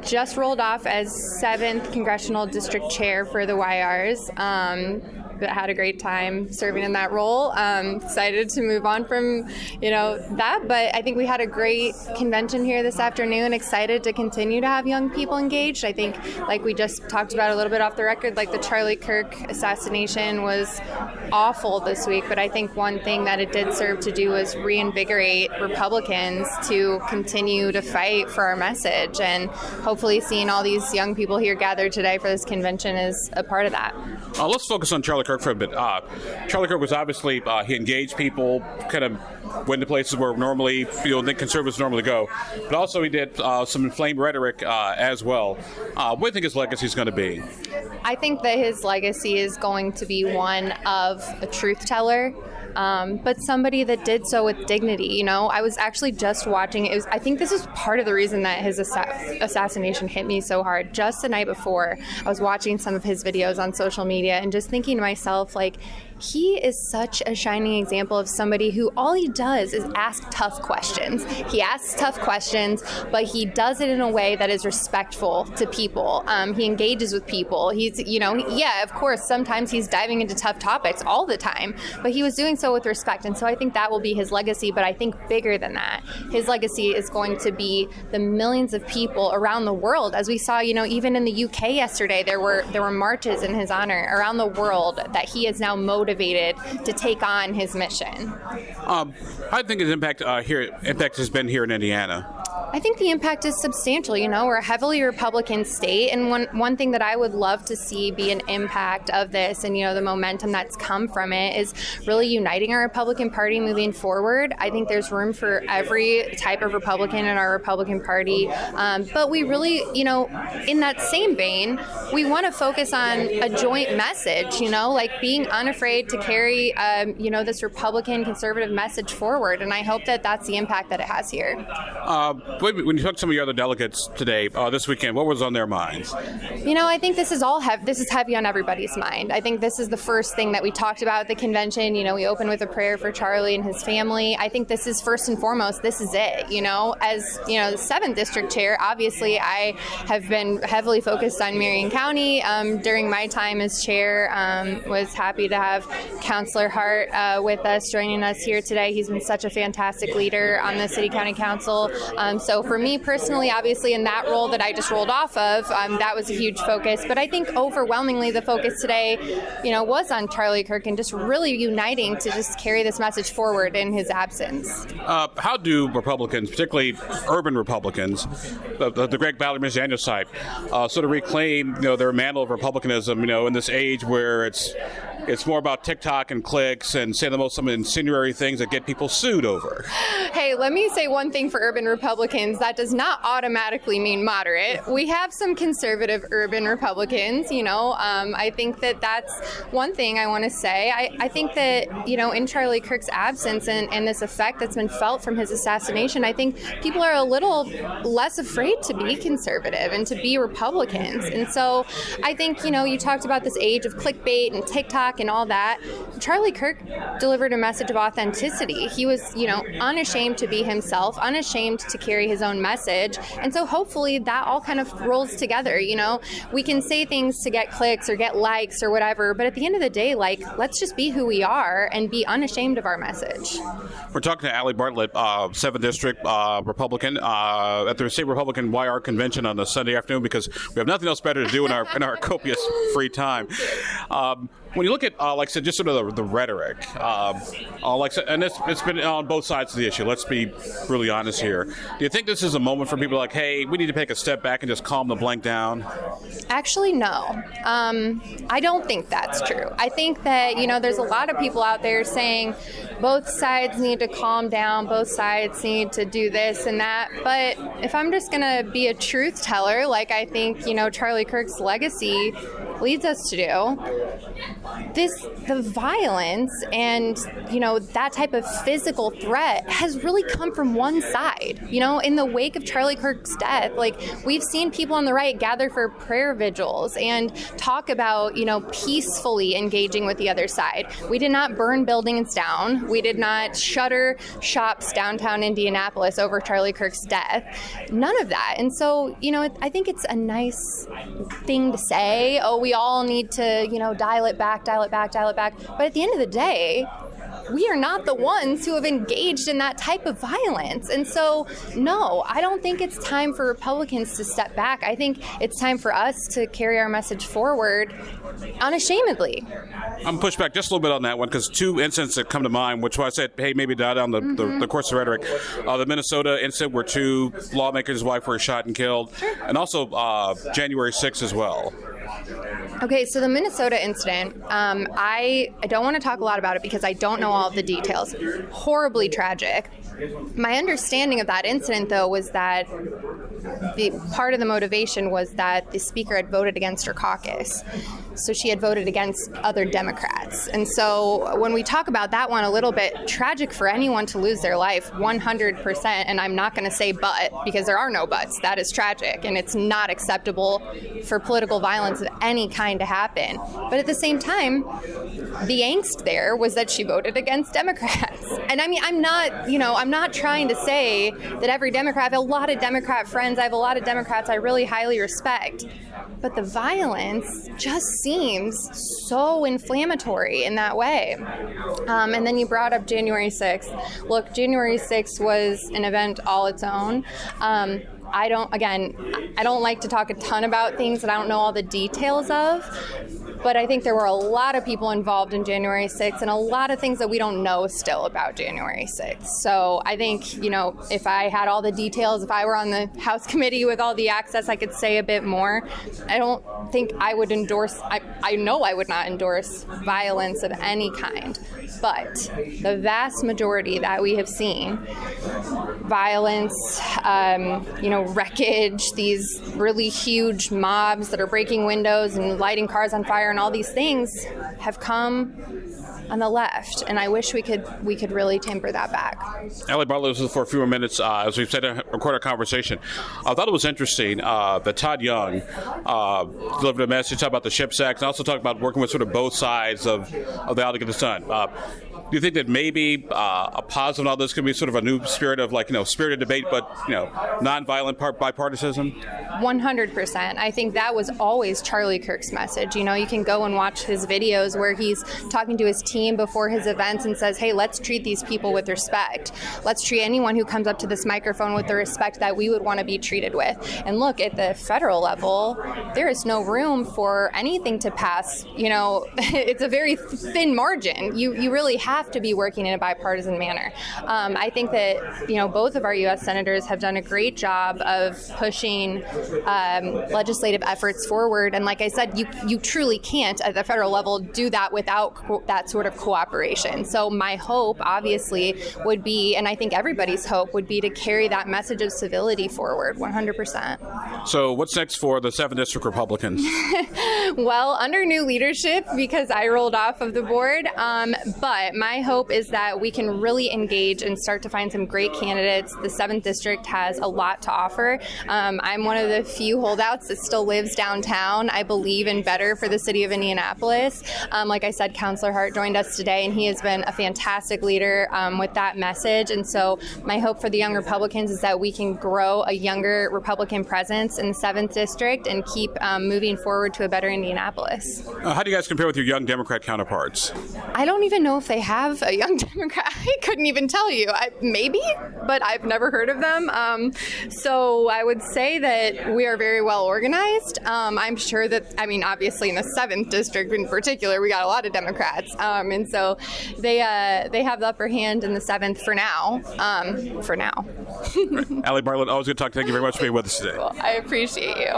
Just rolled off as 7th Congressional District Chair for the YRs. But had a great time serving in that role. Excited to move on from, that. But I think we had a great convention here this afternoon. Excited to continue to have young people engaged. I think, like we just talked about a little bit off the record, like the Charlie Kirk assassination was awful this week. But I think one thing that it did serve to do was reinvigorate Republicans to continue to fight for our message. And hopefully seeing all these young people here gathered today for this convention is a part of that. Let's focus on Charlie Kirk for a bit. Charlie Kirk was obviously, he engaged people, kind of went to places where normally, the conservatives normally go. But also he did some inflamed rhetoric as well. What do you think his legacy is going to be? I think that his legacy is going to be one of a truth teller. But somebody that did so with dignity. I was actually just watching. I think this is part of the reason that his assassination hit me so hard. Just the night before, I was watching some of his videos on social media and just thinking to myself, he is such a shining example of somebody who all he does is ask tough questions. He asks tough questions, but he does it in a way that is respectful to people. He engages with people. He's, of course, sometimes he's diving into tough topics all the time, but he was doing so with respect. And so I think that will be his legacy. But I think bigger than that, his legacy is going to be the millions of people around the world. As we saw, even in the UK yesterday, there were marches in his honor around the world that he is now motivated to take on his mission. I think his impact has been here in Indiana. I think the impact is substantial. We're a heavily Republican state, and one thing that I would love to see be an impact of this and, the momentum that's come from it is really uniting our Republican Party moving forward. I think there's room for every type of Republican in our Republican Party, but we really, in that same vein, we want to focus on a joint message, being unafraid to carry, this Republican conservative message forward, and I hope that that's the impact that it has here. When you talk to some of your other delegates today, this weekend, what was on their minds? I think this is this is heavy on everybody's mind. I think this is the first thing that we talked about at the convention. We opened with a prayer for Charlie and his family. I think this is first and foremost, this is it. As, the 7th District Chair, obviously I have been heavily focused on Marion County. During my time as chair, was happy to have Councilor Hart with us, joining us here today. He's been such a fantastic leader on the City County Council. So for me personally, obviously in that role that I just rolled off of, that was a huge focus. But I think overwhelmingly the focus today, was on Charlie Kirk and just really uniting to just carry this message forward in his absence. How do Republicans, particularly urban Republicans, the Greg Ballard, Ms. Daniels type, sort of reclaim, their mantle of republicanism, in this age where it's more about TikTok and clicks and say some incendiary things that get people sued over? Hey, let me say one thing for urban Republicans. That does not automatically mean moderate. We have some conservative urban Republicans, I think that that's one thing I want to say. I think that, in Charlie Kirk's absence and this effect that's been felt from his assassination, I think people are a little less afraid to be conservative and to be Republicans. And so I think, you talked about this age of clickbait and TikTok and all that. Charlie Kirk delivered a message of authenticity. He was, unashamed to be himself, unashamed to carry his own message. And so hopefully that all kind of rolls together. We can say things to get clicks or get likes or whatever, but at the end of the day, let's just be who we are and be unashamed of our message. We're talking to Allie Bartlett, 7th District Republican, at the State Republican YR Convention on a Sunday afternoon, because we have nothing else better to do in our copious free time. When you look at, like I said, just sort of the rhetoric, like I said, and it's been on both sides of the issue. Let's be really honest here. Do you think this is a moment for people hey, we need to take a step back and just calm the blank down? Actually, no. I don't think that's true. I think that, there's a lot of people out there saying both sides need to calm down, both sides need to do this and that. But if I'm just going to be a truth teller, I think, Charlie Kirk's legacy leads us to do, the violence and, that type of physical threat has really come from one side. In the wake of Charlie Kirk's death, we've seen people on the right gather for prayer vigils and talk about, peacefully engaging with the other side. We did not burn buildings down. We did not shutter shops downtown Indianapolis over Charlie Kirk's death. None of that. And so, I think it's a nice thing to say, we all need to, dial it back. But at the end of the day, we are not the ones who have engaged in that type of violence. And so, no, I don't think it's time for Republicans to step back. I think it's time for us to carry our message forward unashamedly. I'm pushed back just a little bit on that one because two incidents that come to mind, which I said, hey, maybe dial down the course of rhetoric. The Minnesota incident where two lawmakers' his wife were shot and killed, and also January 6th as well. Okay, so the Minnesota incident, I don't want to talk a lot about it because I don't know all of the details. Horribly tragic. My understanding of that incident, though, was that part of the motivation was that the speaker had voted against her caucus. So she had voted against other Democrats. And so when we talk about that one a little bit, tragic for anyone to lose their life, 100%. And I'm not going to say but, because there are no buts. That is tragic. And it's not acceptable for political violence of any kind to happen. But at the same time, the angst there was that she voted against Democrats. And I mean, I'm not trying to say that every Democrat, I have a lot of Democrat friends, I have a lot of Democrats I really highly respect. But the violence just seems so inflammatory in that way. And then you brought up January 6th. Look, January 6th was an event all its own. I don't like to talk a ton about things that I don't know all the details of. But I think there were a lot of people involved in January 6th and a lot of things that we don't know still about January 6th. So I think, if I had all the details, if I were on the House committee with all the access, I could say a bit more. I don't think I would endorse, I know I would not endorse violence of any kind. But the vast majority that we have seen, violence, wreckage, these really huge mobs that are breaking windows and lighting cars on fire and all these things have come on the left, and I wish we could really temper that back. Allie Bartlett, this is for a few more minutes. As we've said, record our conversation. I thought it was interesting that Todd Young delivered a message about the SHIPS Act and also talked about working with sort of both sides of the aisle to get this done. Do you think that maybe a positive on all this could be sort of a new spirit of spirited debate, but nonviolent bipartisanship? 100%. I think that was always Charlie Kirk's message. You can go and watch his videos where he's talking to his team before his events and says, hey, let's treat these people with respect. Let's treat anyone who comes up to this microphone with the respect that we would want to be treated with. And look, at the federal level, there is no room for anything to pass. It's a very thin margin. You really have to be working in a bipartisan manner. I think that, both of our U.S. senators have done a great job of pushing legislative efforts forward. And like I said, you truly can't at the federal level do that without that sort of cooperation. So my hope, obviously, would be, and I think everybody's hope would be, to carry that message of civility forward 100%. So what's next for the 7th District Republicans? Well, under new leadership, because I rolled off of the board, but my hope is that we can really engage and start to find some great candidates. The 7th District has a lot to offer. I'm one of the few holdouts that still lives downtown. I believe in better for the city of Indianapolis. Like I said, Councilor Hart joined us today, and he has been a fantastic leader with that message. And so my hope for the young Republicans is that we can grow a younger Republican presence in the 7th District and keep moving forward to a better Indianapolis. How do you guys compare with your young Democrat counterparts? I don't even know if they have a young Democrat. I couldn't even tell you. Maybe, but I've never heard of them. So I would say that we are very well organized. I'm sure that, obviously in the 7th District in particular, we got a lot of Democrats. And so they have the upper hand in the 7th for now. Allie Bartlett, always good to talk. Thank you very much for being with us today. Well, I appreciate you.